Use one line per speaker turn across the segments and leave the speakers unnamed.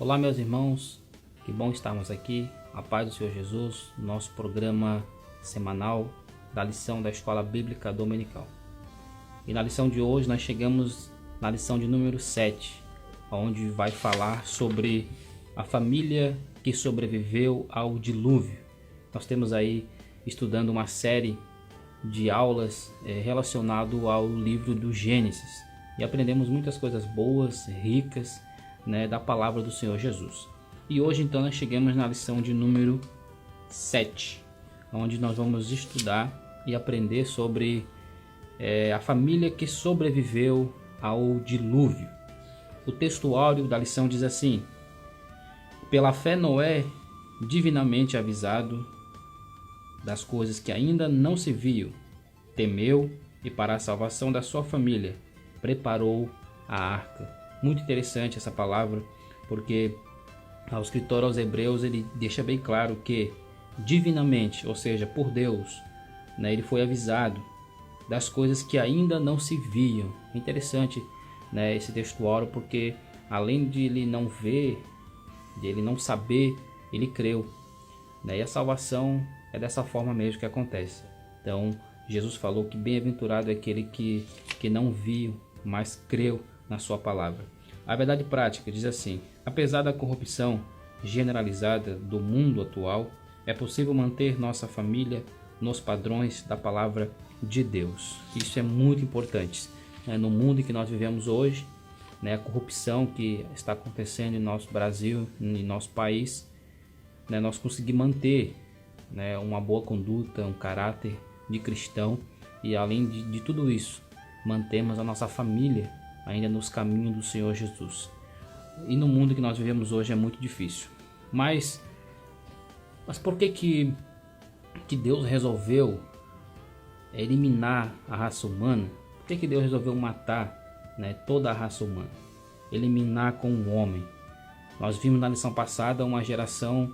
Olá, meus irmãos, que bom estarmos aqui, a paz do Senhor Jesus, nosso programa semanal da lição da Escola Bíblica Dominical. E na lição de hoje nós chegamos na lição de número 7, onde vai falar sobre a família que sobreviveu ao dilúvio. Nós temos aí estudando uma série de aulas relacionado ao livro do Gênesis e aprendemos muitas coisas boas, ricas, da palavra do Senhor Jesus. E hoje então nós chegamos na lição de número 7, onde nós vamos estudar e aprender sobre a família que sobreviveu ao dilúvio. O texto áureo da lição diz assim: pela fé Noé, divinamente avisado das coisas que ainda não se viam, temeu e para a salvação da sua família preparou a arca. Muito interessante essa palavra, porque ao escritor aos Hebreus ele deixa bem claro que divinamente, ou seja, por Deus, ele foi avisado das coisas que ainda não se viam. É interessante, esse texto áureo, porque além de ele não ver, de ele não saber, ele creu. E a salvação é dessa forma mesmo que acontece. Então Jesus falou que bem-aventurado é aquele que não viu, mas creu na sua palavra. A verdade prática diz assim: apesar da corrupção generalizada do mundo atual, é possível manter nossa família nos padrões da palavra de Deus. Isso é muito importante. No mundo em que nós vivemos hoje, a corrupção que está acontecendo em nosso Brasil, em nosso país, nós conseguimos manter uma boa conduta, um caráter de cristão, e além de tudo isso, mantemos a nossa família ainda nos caminhos do Senhor Jesus. E no mundo que nós vivemos hoje é muito difícil. Mas por que Deus resolveu eliminar a raça humana? Por que Deus resolveu matar toda a raça humana? Eliminar com o homem. Nós vimos na lição passada uma geração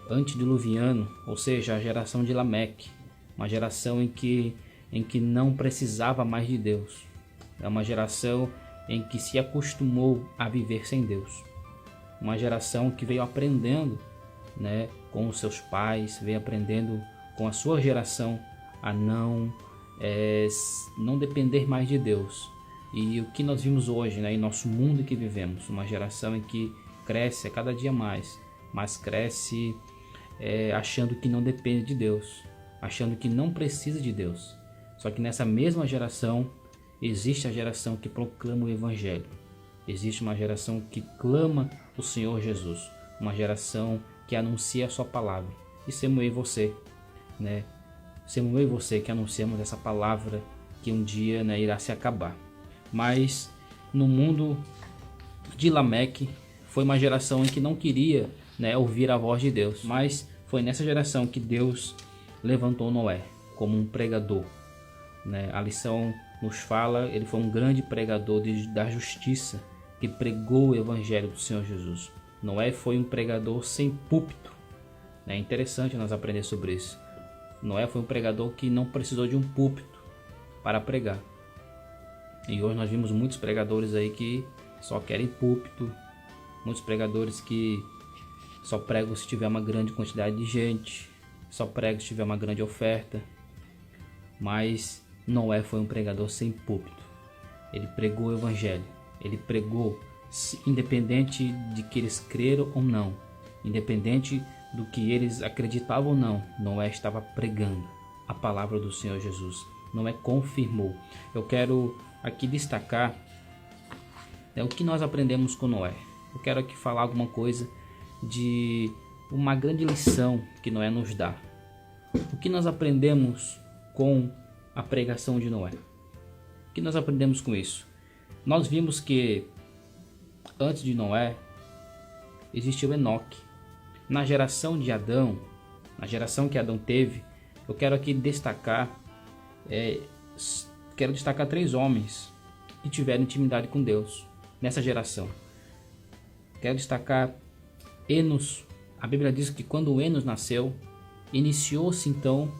antediluviana, ou seja, a geração de Lameque, uma geração em que não precisava mais de Deus. É uma geração em que se acostumou a viver sem Deus. Uma geração que veio aprendendo com os seus pais, veio aprendendo com a sua geração a não depender mais de Deus. E o que nós vimos hoje em nosso mundo que vivemos, uma geração em que cresce a cada dia mais, mas cresce achando que não depende de Deus, achando que não precisa de Deus. Só que nessa mesma geração existe a geração que proclama o Evangelho. Existe uma geração que clama o Senhor Jesus. Uma geração que anuncia a sua palavra. E somos eu e você, somos eu e você que anunciamos essa palavra que um dia irá se acabar. Mas no mundo de Lameque foi uma geração em que não queria ouvir a voz de Deus. Mas foi nessa geração que Deus levantou Noé como um pregador. A lição nos fala, ele foi um grande pregador da justiça, que pregou o Evangelho do Senhor Jesus. Noé foi um pregador sem púlpito. É interessante nós aprender sobre isso. Noé foi um pregador que não precisou de um púlpito para pregar. E hoje nós vimos muitos pregadores aí que só querem púlpito, muitos pregadores que só pregam se tiver uma grande quantidade de gente, só pregam se tiver uma grande oferta. Mas Noé foi um pregador sem púlpito. Ele pregou o Evangelho. Ele pregou independente de que eles creram ou não, independente do que eles acreditavam ou não. Noé estava pregando a palavra do Senhor Jesus. Noé confirmou. Eu quero aqui destacar o que nós aprendemos com Noé. Eu quero aqui falar alguma coisa de uma grande lição que Noé nos dá. O que nós aprendemos com a pregação de Noé? O que nós aprendemos com isso? Nós vimos que antes de Noé existiu Enoque. Na geração de Adão, na geração que Adão teve, eu quero aqui destacar três homens que tiveram intimidade com Deus nessa geração. Quero destacar Enos. A Bíblia diz que quando Enos nasceu, iniciou-se então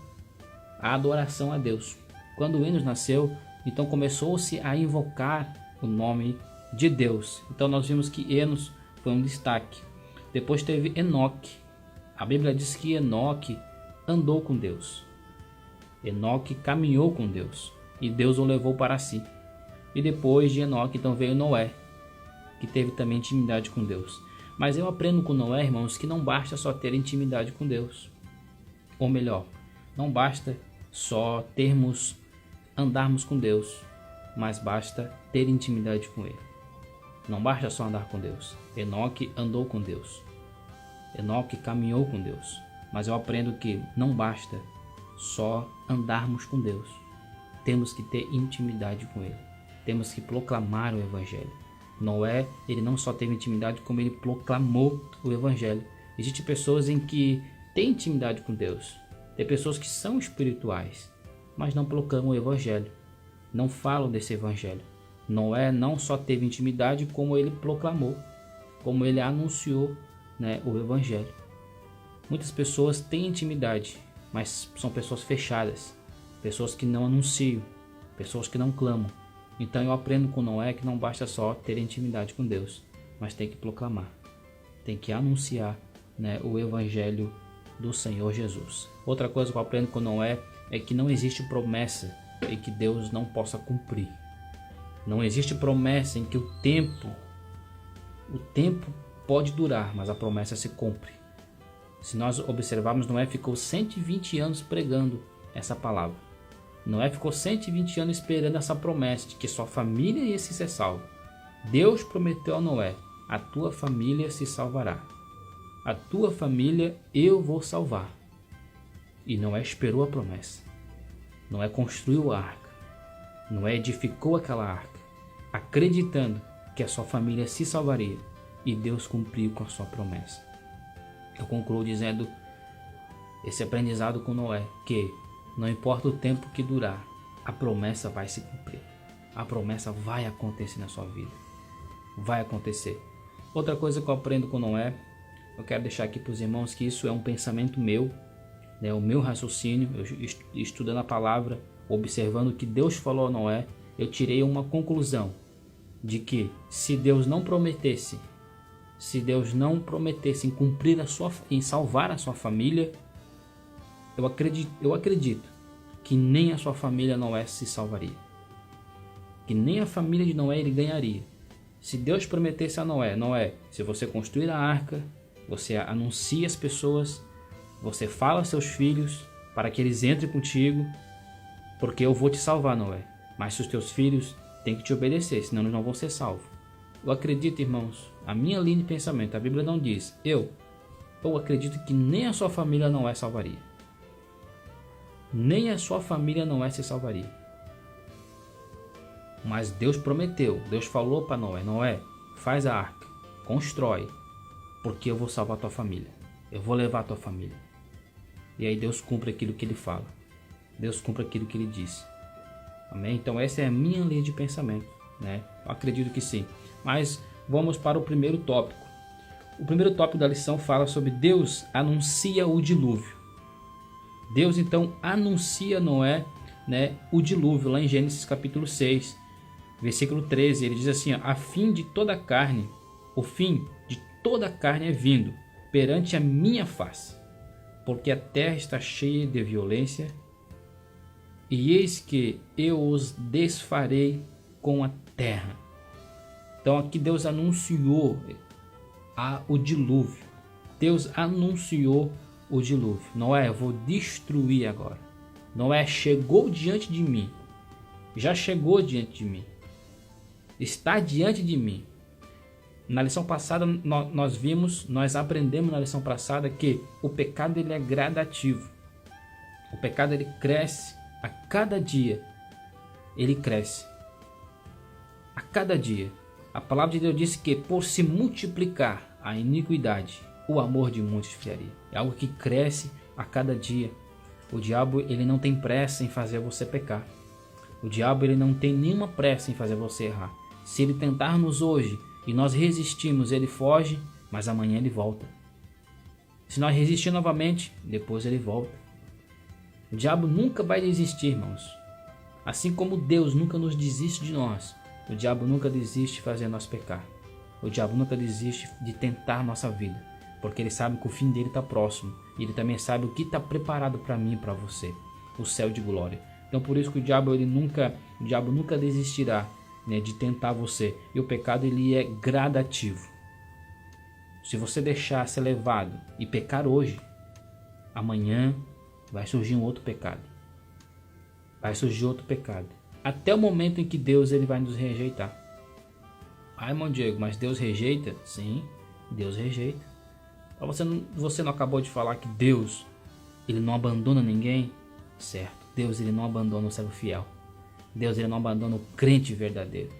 a adoração a Deus. Quando Enos nasceu, então começou-se a invocar o nome de Deus. Então nós vimos que Enos foi um destaque. Depois teve Enoque. A Bíblia diz que Enoque andou com Deus. Enoque caminhou com Deus e Deus o levou para si. E depois de Enoque então veio Noé, que teve também intimidade com Deus. Mas eu aprendo com Noé, irmãos, que não basta só ter intimidade com Deus. Ou melhor, não basta só andarmos com Deus, mas basta ter intimidade com Ele. Não basta só andar com Deus. Enoque andou com Deus. Enoque caminhou com Deus. Mas eu aprendo que não basta só andarmos com Deus. Temos que ter intimidade com Ele. Temos que proclamar o Evangelho. Noé, ele não só teve intimidade, como ele proclamou o Evangelho. Existem pessoas em que têm intimidade com Deus. Tem pessoas que são espirituais, mas não proclamam o Evangelho. Não falam desse Evangelho. Noé não só teve intimidade, como ele proclamou, como ele anunciou, o Evangelho. Muitas pessoas têm intimidade, mas são pessoas fechadas, pessoas que não anunciam, pessoas que não clamam. Então eu aprendo com Noé que não basta só ter intimidade com Deus, mas tem que proclamar, tem que anunciar, o Evangelho do Senhor Jesus. Outra coisa que eu aprendo com Noé é que não existe promessa em que Deus não possa cumprir. Não existe promessa em que o tempo pode durar, mas a promessa se cumpre. Se nós observarmos, Noé ficou 120 anos pregando essa palavra. Noé ficou 120 anos esperando essa promessa de que sua família ia se ser salva. Deus prometeu a Noé: a tua família se salvará. A tua família eu vou salvar. E Noé esperou a promessa. Noé construiu a arca. Noé edificou aquela arca, acreditando que a sua família se salvaria. E Deus cumpriu com a sua promessa. Eu concluo dizendo esse aprendizado com Noé, que não importa o tempo que durar, a promessa vai se cumprir. A promessa vai acontecer na sua vida. Vai acontecer. Outra coisa que eu aprendo com Noé, eu quero deixar aqui para os irmãos que isso é um pensamento meu, o meu raciocínio. Eu estudando a palavra, observando o que Deus falou a Noé, eu tirei uma conclusão de que se Deus não prometesse em cumprir em salvar a sua família, eu acredito que nem a sua família Noé se salvaria. Que nem a família de Noé ele ganharia. Se Deus prometesse a Noé, se você construir a arca, você anuncia as pessoas, você fala aos seus filhos para que eles entrem contigo, porque eu vou te salvar, Noé. Mas se os teus filhos têm que te obedecer, senão eles não vão ser salvos. Eu acredito, irmãos, a minha linha de pensamento, a Bíblia não diz, eu acredito que nem a sua família Noé salvaria. Nem a sua família Noé se salvaria. Mas Deus prometeu, Deus falou para Noé, faz a arca, constrói, porque eu vou salvar a tua família. Eu vou levar a tua família. E aí Deus cumpre aquilo que ele fala. Deus cumpre aquilo que ele disse. Amém? Então essa é a minha linha de pensamento, Eu acredito que sim. Mas vamos para o primeiro tópico. O primeiro tópico da lição fala sobre Deus anuncia o dilúvio. Deus então anuncia a Noé, o dilúvio, lá em Gênesis capítulo 6, versículo 13. Ele diz assim: a fim de toda a carne, o fim de toda a carne é vindo perante a minha face, porque a terra está cheia de violência, e eis que eu os desfarei com a terra. Então aqui Deus anunciou o dilúvio. Deus anunciou o dilúvio. Noé, eu vou destruir agora. Noé chegou diante de mim. Já chegou diante de mim. Está diante de mim. Na lição passada nós aprendemos na lição passada que o pecado ele é gradativo. O pecado ele cresce a cada dia. Ele cresce. A cada dia. A palavra de Deus disse que por se multiplicar a iniquidade, o amor de muitos esfriaria. É algo que cresce a cada dia. O diabo ele não tem pressa em fazer você pecar. O diabo ele não tem nenhuma pressa em fazer você errar. Se ele tentar-nos hoje e nós resistirmos, ele foge, mas amanhã ele volta. Se nós resistir novamente, depois ele volta. O diabo nunca vai desistir, irmãos. Assim como Deus nunca nos desiste de nós, o diabo nunca desiste de fazer nós pecar. O diabo nunca desiste de tentar nossa vida. porque ele sabe que o fim dele está próximo. E ele também sabe o que está preparado para mim e para você, o céu de glória. Então por isso que o diabo nunca desistirá, né, de tentar você. E o pecado ele é gradativo. Se você deixar ser levado e pecar hoje, amanhã vai surgir um outro pecado. Vai surgir outro pecado. Até o momento em que Deus ele vai nos rejeitar. Ah, irmão Diego, mas Deus rejeita? Sim, Deus rejeita. Você não acabou de falar que Deus ele não abandona ninguém? Certo, Deus ele não abandona o servo fiel. Deus ele não abandona o crente verdadeiro.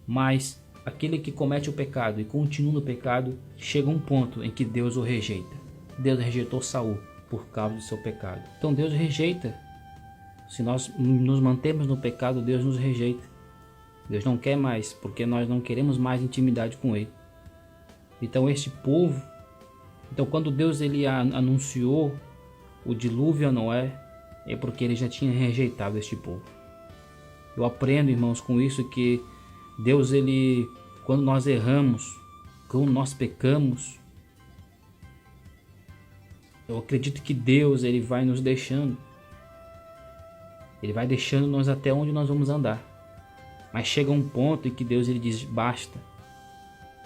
Mas aquele que comete o pecado e continua no pecado, chega um ponto em que Deus o rejeita. Deus rejeitou Saul por causa do seu pecado. Então Deus rejeita. Se nós nos mantemos no pecado, Deus nos rejeita. Deus não quer mais, porque nós não queremos mais intimidade com Ele. Então este povo, quando Deus ele anunciou o dilúvio a Noé, é porque ele já tinha rejeitado este povo. Eu aprendo, irmãos, com isso que Deus, ele, quando nós erramos, quando nós pecamos, eu acredito que Deus ele vai nos deixando. Ele vai deixando nós até onde nós vamos andar. Mas chega um ponto em que Deus ele diz basta.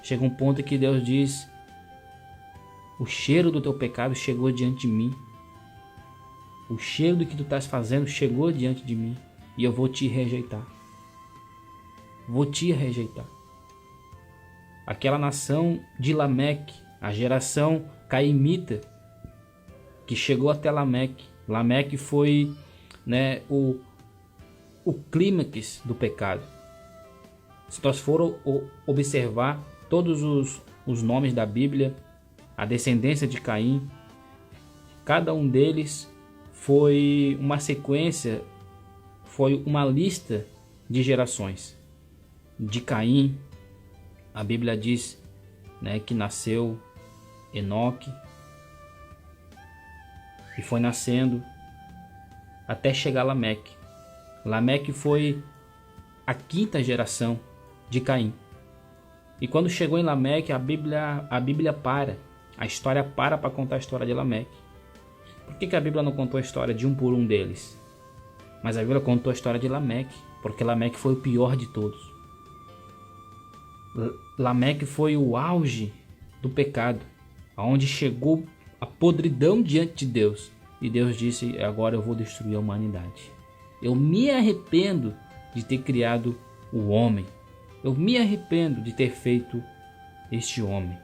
Chega um ponto em que Deus diz: o cheiro do teu pecado chegou diante de mim. O cheiro do que tu estás fazendo chegou diante de mim. E eu vou te rejeitar. Vou te rejeitar. Aquela nação de Lameque, a geração caimita, que chegou até Lameque. Lameque foi, né, o clímax do pecado. Se nós for observar todos os nomes da Bíblia, a descendência de Caim, cada um deles foi uma sequência, foi uma lista de gerações. De Caim, a Bíblia diz, né, que nasceu Enoque, e foi nascendo até chegar a Lameque. Lameque foi a quinta geração de Caim. E quando chegou em Lameque, a Bíblia para. A história para contar a história de Lameque. Por que a Bíblia não contou a história de um por um deles? Mas a Bíblia contou a história de Lameque, porque Lameque foi o pior de todos. Lameque foi o auge do pecado, aonde chegou a podridão diante de Deus. E Deus disse: agora eu vou destruir a humanidade. Eu me arrependo de ter criado o homem. Eu me arrependo de ter feito este homem.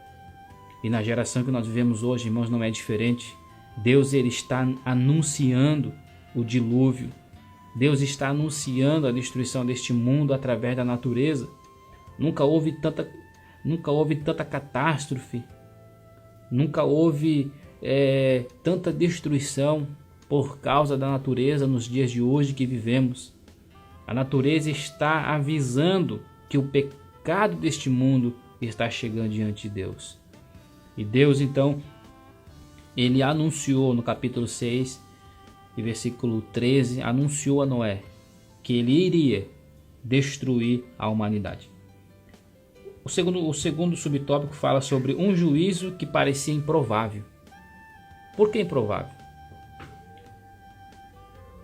E na geração que nós vivemos hoje, irmãos, não é diferente. Deus ele está anunciando o dilúvio. Deus está anunciando a destruição deste mundo através da natureza. Nunca houve tanta catástrofe. Nunca houve tanta destruição por causa da natureza nos dias de hoje que vivemos. A natureza está avisando que o pecado deste mundo está chegando diante de Deus. E Deus então, ele anunciou no capítulo 6 e versículo 13, anunciou a Noé que ele iria destruir a humanidade. O segundo subtópico fala sobre um juízo que parecia improvável. Por que improvável?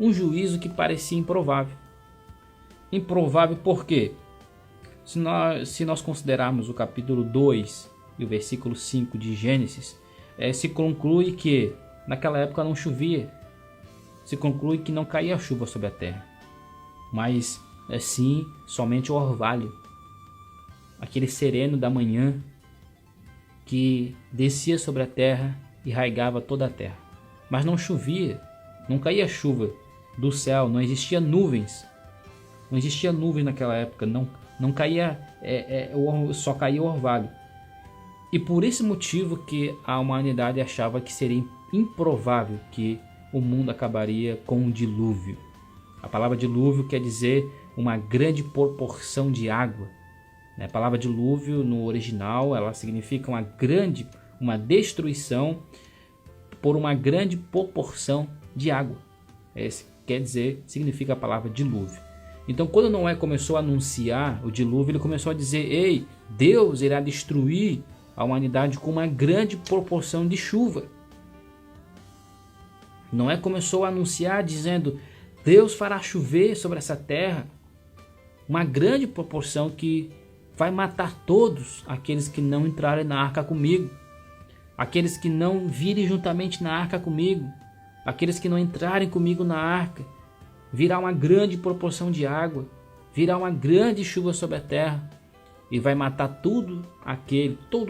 Um juízo que parecia improvável. Improvável por quê? Se nós considerarmos o capítulo 2 e o versículo 5 de Gênesis, se conclui que naquela época não chovia. Se conclui que não caía chuva sobre a terra. Mas sim, somente o orvalho. Aquele sereno da manhã que descia sobre a terra e raigava toda a terra. Mas não chovia, não caía chuva do céu, não existia nuvens. Não existia nuvem naquela época, não caía, só caía o orvalho. E por esse motivo que a humanidade achava que seria improvável que o mundo acabaria com um dilúvio. A palavra dilúvio quer dizer uma grande proporção de água. A palavra dilúvio no original ela significa uma destruição por uma grande proporção de água. Esse significa a palavra dilúvio. Então quando Noé começou a anunciar o dilúvio, ele começou a dizer: ei, Deus irá destruir a humanidade com uma grande proporção de chuva. Noé começou a anunciar dizendo: Deus fará chover sobre essa terra uma grande proporção que vai matar todos aqueles que não entrarem na arca comigo, aqueles que não virem juntamente na arca comigo, aqueles que não entrarem comigo na arca. Virá uma grande proporção de água, virá uma grande chuva sobre a terra e vai matar todo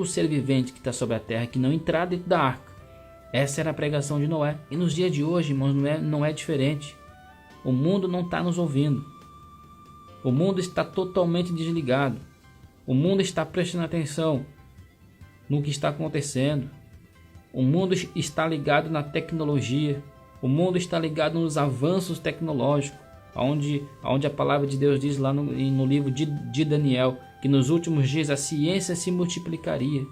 ser vivente que está sobre a terra que não entrar dentro da arca. Essa era a pregação de Noé. E nos dias de hoje, irmãos, não é diferente. O mundo não está nos ouvindo. O mundo está totalmente desligado. O mundo está prestando atenção no que está acontecendo. O mundo está ligado na tecnologia. O mundo está ligado nos avanços tecnológicos. Onde a palavra de Deus diz lá no livro de Daniel que nos últimos dias a ciência se multiplicaria.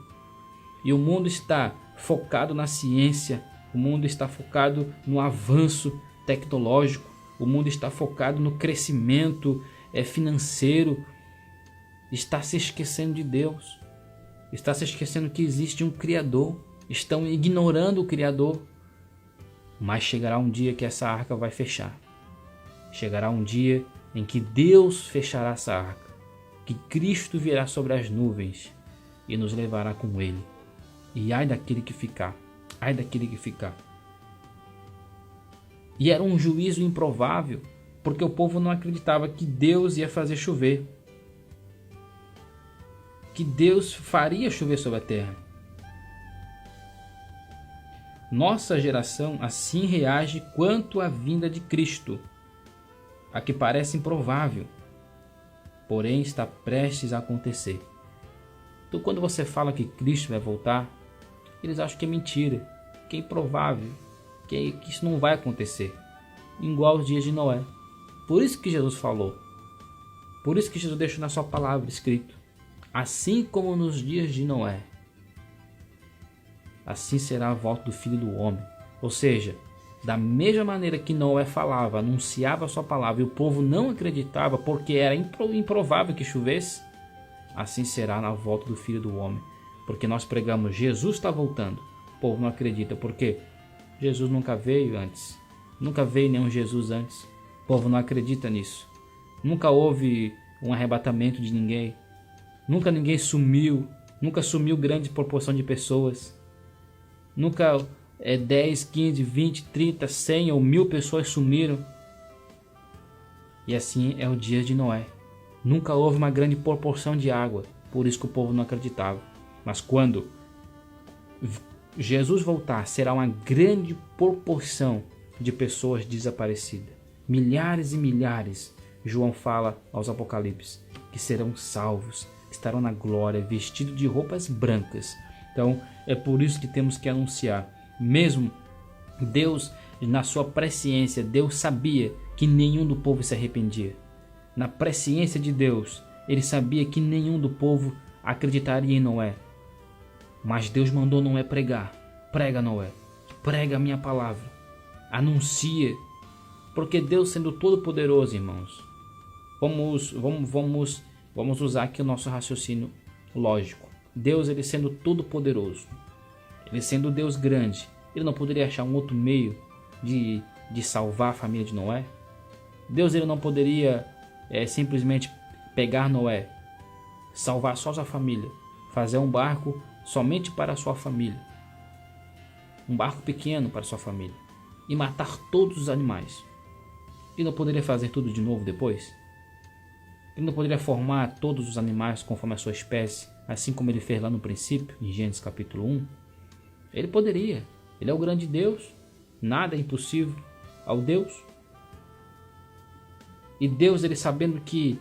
E o mundo está focado na ciência, o mundo está focado no avanço tecnológico, o mundo está focado no crescimento financeiro, está se esquecendo de Deus, está se esquecendo que existe um Criador, estão ignorando o Criador. Mas chegará um dia que essa arca vai fechar, chegará um dia em que Deus fechará essa arca, que Cristo virá sobre as nuvens e nos levará com Ele. E ai daquele que ficar, ai daquele que ficar. E era um juízo improvável, porque o povo não acreditava que Deus ia fazer chover, que Deus faria chover sobre a terra. Nossa geração assim reage quanto à vinda de Cristo, a que parece improvável, porém está prestes a acontecer. Então, quando você fala que Cristo vai voltar, eles acham que é mentira, que é improvável, que isso não vai acontecer, igual os dias de Noé. Por isso que Jesus falou, por isso que Jesus deixou na sua palavra escrito: assim como nos dias de Noé, assim será a volta do Filho do Homem. Ou seja, da mesma maneira que Noé falava, anunciava a sua palavra e o povo não acreditava porque era improvável que chovesse, assim será na volta do Filho do Homem. Porque nós pregamos: Jesus está voltando. O povo não acredita porque Jesus nunca veio antes. Nunca veio nenhum Jesus antes. O povo não acredita nisso. Nunca houve um arrebatamento de ninguém. Nunca ninguém sumiu. Nunca sumiu grande proporção de pessoas. Nunca 10, 15, 20, 30, 100 ou 1000 pessoas sumiram. E assim é o dia de Noé. Nunca houve uma grande proporção de água. Por isso que o povo não acreditava. Mas quando Jesus voltar, será uma grande proporção de pessoas desaparecidas. Milhares e milhares, João fala aos Apocalipse, que serão salvos, estarão na glória, vestidos de roupas brancas. Então é por isso que temos que anunciar. Mesmo Deus, na sua presciência, Deus sabia que nenhum do povo se arrependia. Na presciência de Deus, Ele sabia que nenhum do povo acreditaria em Noé. Mas Deus mandou Noé pregar. Prega, Noé. Prega a minha palavra. Anuncia. Porque Deus, sendo todo poderoso, irmãos, vamos usar aqui o nosso raciocínio lógico. Deus, ele sendo todo poderoso, ele sendo Deus grande, ele não poderia achar um outro meio de salvar a família de Noé? Deus, ele não poderia simplesmente pegar Noé, salvar só sua família, fazer um barco somente para a sua família, um barco pequeno para a sua família, e matar todos os animais? Ele não poderia fazer tudo de novo depois? Ele não poderia formar todos os animais conforme a sua espécie, assim como ele fez lá no princípio, em Gênesis capítulo 1? Ele poderia. Ele é o grande Deus. Nada é impossível ao Deus. E Deus, ele sabendo que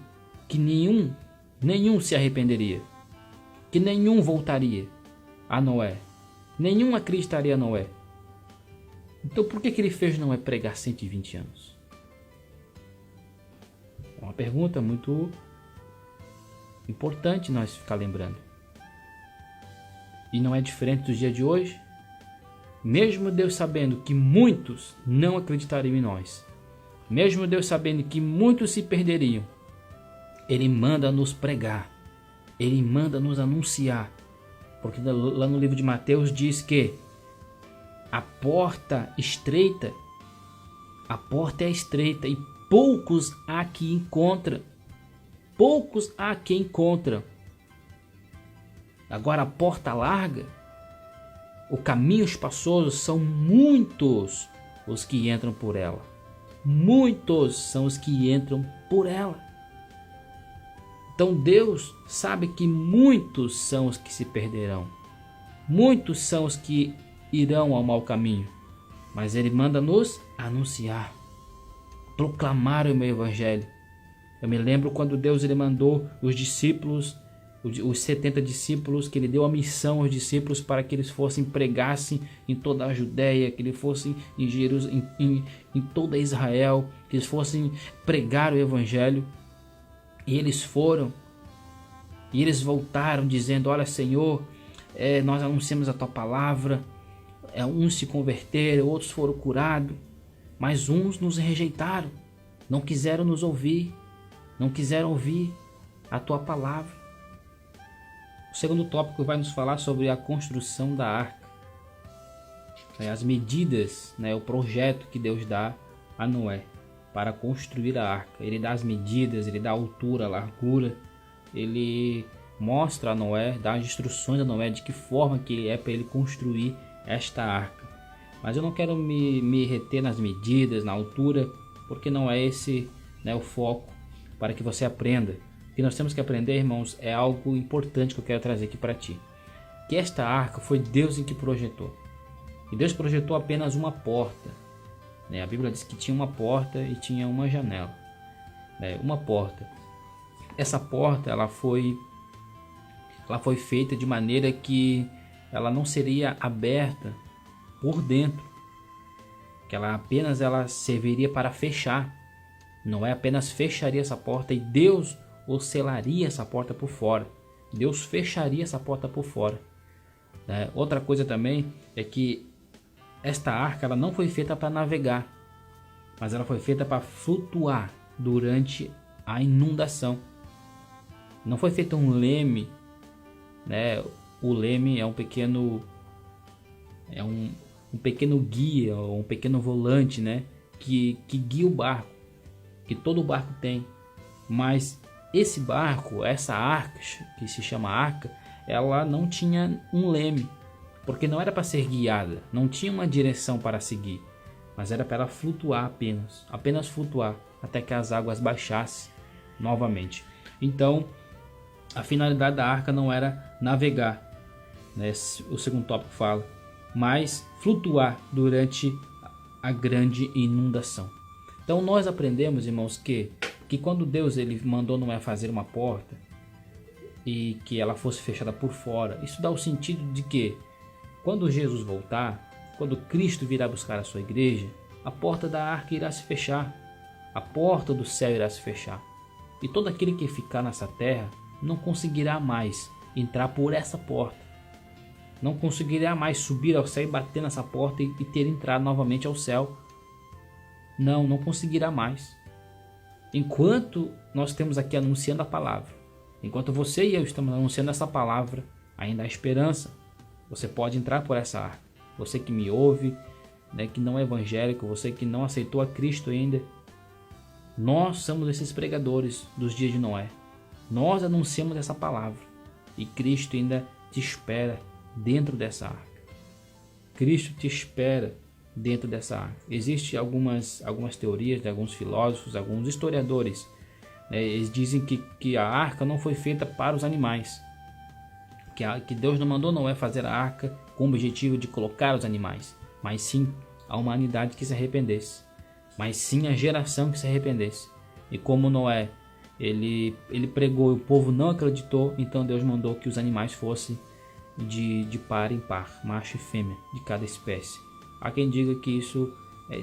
nenhum se arrependeria, que nenhum voltaria a Noé, nenhum acreditaria a Noé. Então por que ele fez Noé pregar 120 anos? É uma pergunta muito importante nós ficar lembrando. E não é diferente dos dias de hoje. Mesmo Deus sabendo que muitos não acreditariam em nós, mesmo Deus sabendo que muitos se perderiam, Ele manda nos pregar, Ele manda nos anunciar, Porque lá no livro de Mateus diz que a porta é estreita e poucos há que encontram. Poucos há que encontram. Agora a porta larga, o caminho espaçoso, são muitos os que entram por ela. Muitos são os que entram por ela. Então Deus sabe que muitos são os que se perderão. Muitos são os que irão ao mau caminho. Mas Ele manda nos anunciar, proclamar o meu evangelho. Eu me lembro quando Deus ele mandou os discípulos, os 70 discípulos, que Ele deu a missão aos discípulos para que eles fossem, pregassem em toda a Judéia, que eles fossem em Jerusalém, em toda Israel, que eles fossem pregar o evangelho. E eles foram, e eles voltaram dizendo: olha, Senhor, nós anunciamos a tua palavra. Uns se converteram, outros foram curados, mas uns nos rejeitaram, não quiseram nos ouvir, não quiseram ouvir a tua palavra. O segundo tópico vai nos falar sobre a construção da arca, as medidas, o projeto que Deus dá a Noé para construir a arca. Ele dá as medidas, ele dá a altura, a largura, ele mostra a Noé, dá as instruções a Noé de que forma que é para ele construir esta arca. Mas eu não quero me reter nas medidas, na altura, porque não é esse o foco para que você aprenda. O que nós temos que aprender, irmãos, é algo importante que eu quero trazer aqui para ti. Que esta arca foi Deus em que projetou. E Deus projetou apenas uma porta. A Bíblia diz que tinha uma porta e tinha uma janela. Uma porta. Essa porta ela foi feita de maneira que ela não seria aberta por dentro, que ela serviria para fechar. Noé apenas fecharia essa porta e Deus selaria essa porta por fora. Deus fecharia essa porta por fora. Outra coisa também é que esta arca ela não foi feita para navegar, mas ela foi feita para flutuar durante a inundação. Não foi feito um leme, O leme é um pequeno guia, um pequeno volante, que guia o barco, que todo barco tem. Mas esse barco, essa arca, que se chama arca, ela não tinha um leme, porque não era para ser guiada, não tinha uma direção para seguir, mas era para ela flutuar apenas flutuar, até que as águas baixassem novamente. Então, a finalidade da arca não era navegar, o segundo tópico fala, mas flutuar durante a grande inundação. Então nós aprendemos, irmãos, que quando Deus ele mandou Noé fazer uma porta e que ela fosse fechada por fora, isso dá o sentido de que quando Jesus voltar, quando Cristo virá buscar a sua igreja, a porta da arca irá se fechar, a porta do céu irá se fechar, e todo aquele que ficar nessa terra não conseguirá mais entrar por essa porta, não conseguirá mais subir ao céu e bater nessa porta e ter entrado novamente ao céu. Não conseguirá mais. Enquanto nós estamos aqui anunciando a palavra, enquanto você e eu estamos anunciando essa palavra, ainda há esperança. Você pode entrar por essa arca. Você que me ouve, que não é evangélico, você que não aceitou a Cristo ainda, nós somos esses pregadores dos dias de Noé. Nós anunciamos essa palavra e Cristo ainda te espera dentro dessa arca. Cristo te espera dentro dessa arca. Existem algumas teorias de alguns filósofos, alguns historiadores. Eles dizem que a arca não foi feita para os animais. Que Deus não mandou Noé fazer a arca com o objetivo de colocar os animais, mas sim a humanidade que se arrependesse. Mas sim a geração que se arrependesse. E como Noé ele pregou e o povo não acreditou, então Deus mandou que os animais fossem de par em par, macho e fêmea de cada espécie. Há quem diga que isso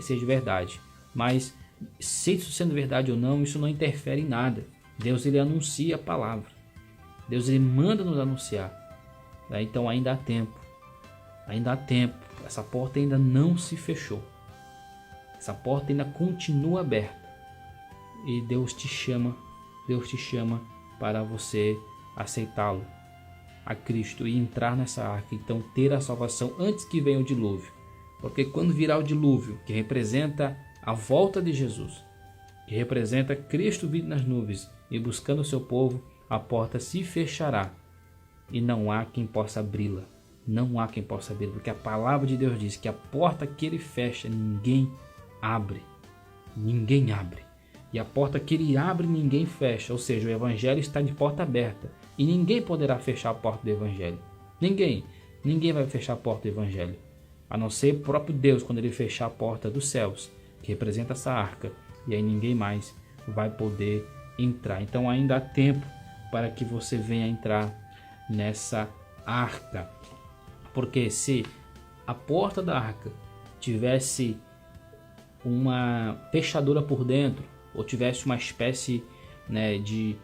seja verdade, mas se isso sendo verdade ou não, isso não interfere em nada. Deus ele anuncia a palavra, Deus ele manda nos anunciar. Então ainda há tempo, essa porta ainda não se fechou, essa porta ainda continua aberta e Deus te chama para você aceitá-lo. a Cristo e entrar nessa arca, então ter a salvação antes que venha o dilúvio. Porque quando virá o dilúvio, que representa a volta de Jesus, que representa Cristo vindo nas nuvens e buscando o seu povo, a porta se fechará e não há quem possa abri-la. Não há quem possa abri-la, porque a palavra de Deus diz que a porta que ele fecha, ninguém abre. Ninguém abre. E a porta que ele abre, ninguém fecha. Ou seja, o evangelho está de porta aberta e ninguém poderá fechar a porta do evangelho. Ninguém vai fechar a porta do evangelho, a não ser o próprio Deus, quando ele fechar a porta dos céus, que representa essa arca, e aí ninguém mais vai poder entrar. Então ainda há tempo para que você venha entrar nessa arca, porque se a porta da arca tivesse uma fechadura por dentro, ou tivesse uma espécie, né, de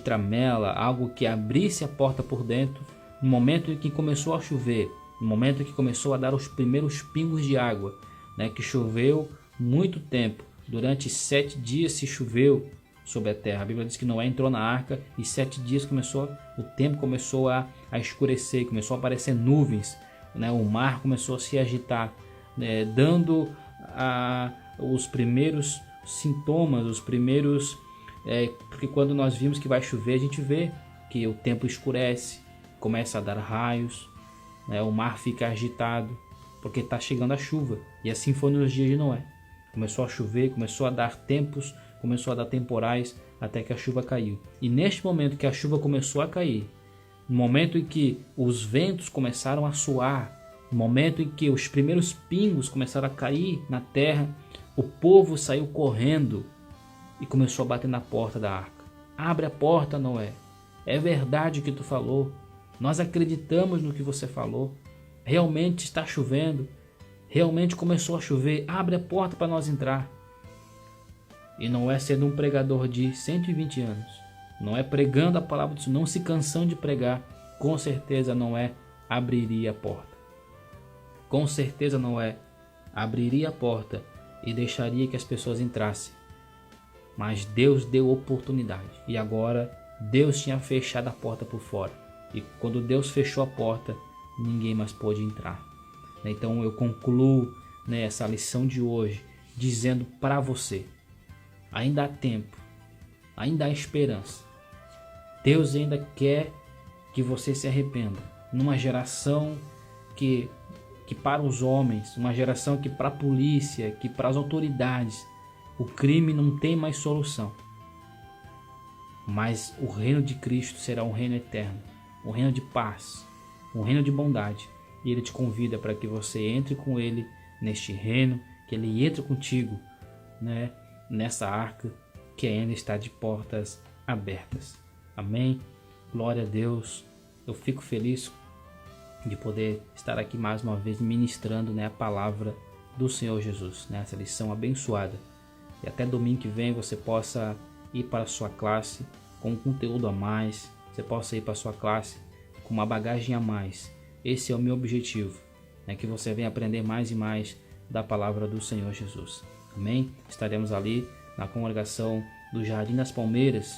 tramela, algo que abrisse a porta por dentro, no momento em que começou a chover, no momento em que começou a dar os primeiros pingos de água, né, que choveu muito tempo, durante 7 dias se choveu sobre a terra. A Bíblia diz que Noé entrou na arca e 7 dias o tempo começou a escurecer, começou a aparecer nuvens, né, o mar começou a se agitar, né, dando os primeiros sintomas, os primeiros... porque quando nós vimos que vai chover, a gente vê que o tempo escurece, começa a dar raios, né, o mar fica agitado, porque está chegando a chuva. E assim foi nos dias de Noé. Começou a chover, começou a dar tempos, começou a dar temporais, até que a chuva caiu. E neste momento que a chuva começou a cair, no momento em que os ventos começaram a soar, no momento em que os primeiros pingos começaram a cair na terra, o povo saiu correndo e começou a bater na porta da arca. Abre a porta, Noé. É verdade o que tu falou. Nós acreditamos no que você falou. Realmente está chovendo. Realmente começou a chover. Abre a porta para nós entrar. E Noé, sendo um pregador de 120 anos, Noé pregando a palavra de Deus, não se cansando de pregar, com certeza Noé abriria a porta. Com certeza Noé abriria a porta e deixaria que as pessoas entrassem. Mas Deus deu oportunidade. E agora Deus tinha fechado a porta por fora. E quando Deus fechou a porta, ninguém mais pôde entrar. Então eu concluo, né, essa lição de hoje dizendo para você: ainda há tempo, ainda há esperança. Deus ainda quer que você se arrependa. Numa geração que para os homens, uma geração que para a polícia, que para as autoridades, o crime não tem mais solução. Mas o reino de Cristo será um reino eterno, um reino de paz, um reino de bondade. E Ele te convida para que você entre com Ele neste reino, que Ele entre contigo, né, nessa arca que ainda está de portas abertas. Amém? Glória a Deus. Eu fico feliz de poder estar aqui mais uma vez ministrando, né, a palavra do Senhor Jesus, né, essa lição abençoada. E até domingo que vem você possa ir para a sua classe com um conteúdo a mais, você possa ir para a sua classe com uma bagagem a mais. Esse é o meu objetivo, né, que você venha aprender mais e mais da palavra do Senhor Jesus. Amém? Estaremos ali na congregação do Jardim das Palmeiras,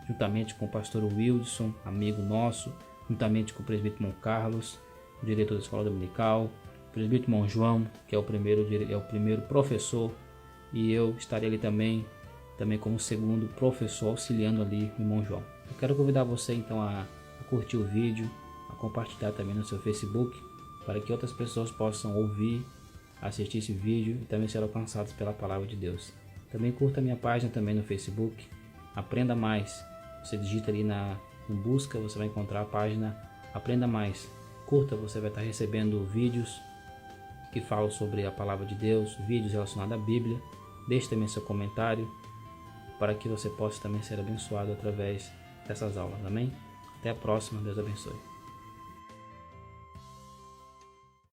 juntamente com o pastor Wilson, amigo nosso, juntamente com o presbítero irmão Carlos, o diretor da escola dominical, o presbítero irmão João, que é o primeiro professor, e eu estarei ali também como segundo professor, auxiliando ali o irmão João. Eu quero convidar você então a curtir o vídeo, a compartilhar também no seu Facebook, para que outras pessoas possam ouvir, assistir esse vídeo e também ser alcançados pela palavra de Deus. Também curta a minha página também no Facebook, Aprenda Mais. Você digita ali no busca, você vai encontrar a página Aprenda Mais. Curta, você vai estar recebendo vídeos que falam sobre a palavra de Deus, vídeos relacionados à Bíblia. Deixe também seu comentário para que você possa também ser abençoado através dessas aulas. Amém? Até a próxima. Deus abençoe.